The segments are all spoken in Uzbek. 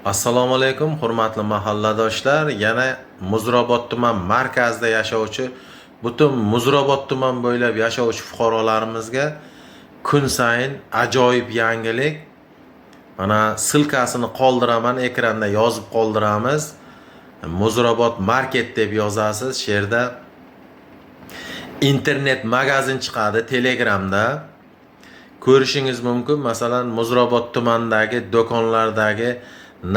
Assalomu alaykum, hurmatli mahalladoshlar. Yana Muzrabot tuman markazida yashovchi butun Muzrabot tuman bo'ylab yashovchi fuqarolarimizga kun sayin ajoyib yangilik. Mana silkasini qoldiraman, ekranda yozib qoldiramiz. Muzrabot market deb yozasiz. Shu yerda internet magazin chiqadi Telegramda. Ko'rishingiz mumkin. Masalan, Muzrabot tumanidagi do'konlardagi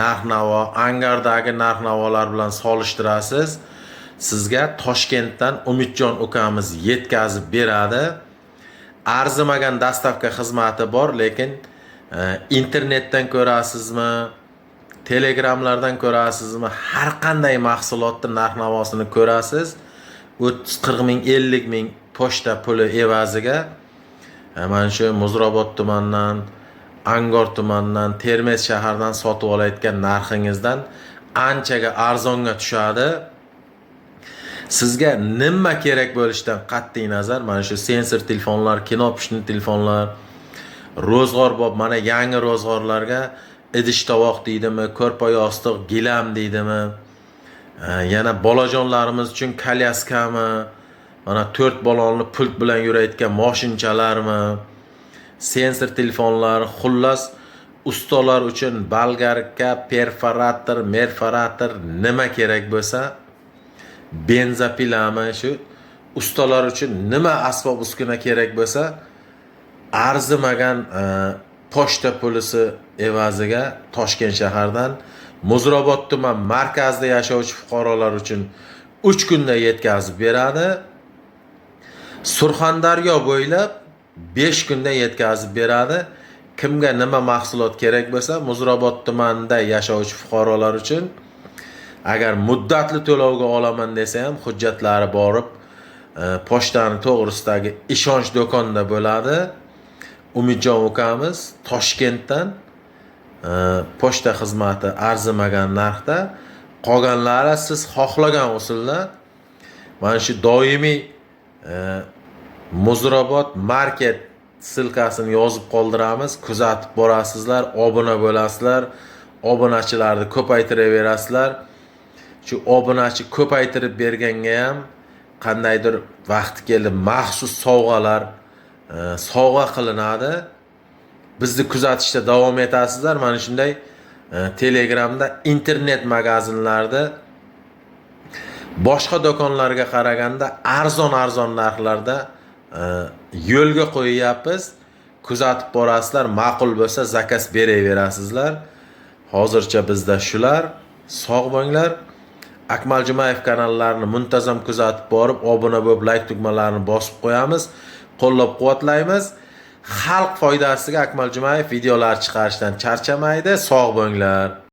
narx-navo, Angardagi narx-navolar bilan solishtirasiz. Sizga Toshkentdan Umidjon ukamiz yetkazib beradi. Arzimagan dastavka xizmati bor, lekin internetdan ko'rasizmi, Telegramlardan ko'rasizmi, har qanday mahsulotni narx-navosini ko'rasiz. 30-40 ming, 50 ming pochta puli evaziga mana shu Muzrabot tumanidan, Angor tumanidan, Termiz shahardan sotib olayotgan narxingizdan anchaga arzonga tushadi. Sizga nima kerak bo'lishidan qat'iy nazar, mana shu sensor telefonlar, kinopishni telefonlar, ro'zg'orbob mana yangi ro'zg'orlarga idish tovoq deydimi, ko'rpa yostiq, gilam deydimi, yana bolajonlarimiz uchun kolyaskami, mana 4 balonli pult bilan yurayotgan mashinchalarmi, sensor telefonlar, xullas ustalar uchun bolgarka, perforator, merforator nima kerak bo'lsa, benzapilami, shu ustalar uchun nima asbob uskuna kerak bo'lsa, arzimagan pochta pulisi evaziga Toshkent shahardan Muzrabot tuman markazida yashovchi fuqarolar uchun 3 kunda yetkazib beradi. Surxondaryo bo'ylab 5 kunda yetkazib beradi. Kimga nima mahsulot kerak bo'lsa, Muzrabot tumanida yashovchi fuqarolar uchun agar muddatli to'lovga olaman desa ham hujjatlari borib, pochtani to'g'risidagi ishonch do'konda bo'ladi. Umidjon ukamiz Toshkentdan pochta xizmati arzimagan narxda, qolganlari siz xohlagan usulda mana shu doimiy Muzrabot market silkasini yozib qoldiramiz, kuzatib borasizlar, obuna bo'lasizlar, obunachilarni ko'paytiraverasizlar. Shu obunachi ko'paytirib berganga ham qandaydir vaqti keldi maxsus sovg'alar sovg'a qilinadi. Bizni kuzatishda davom etasizlar. Mana shunday Telegramda internet magazinlarda boshqa do'konlarga qaraganda arzon narxlarda yo'lga qo'yyapmiz. Kuzatib borasizlar, ma'qul bo'lsa zakaz beraverasizlar. Hozircha bizda shular. Sog' bo'linglar. Akmal Jumayev kanallarini muntazam kuzatib borib, obuna bo'lib, like tugmalarini bosib qo'yamiz. Qo'llab-quvvatlaymiz. Xalq foydasiga Akmal Jumayev videolar chiqarishdan charchamaydi. Sog' bo'linglar.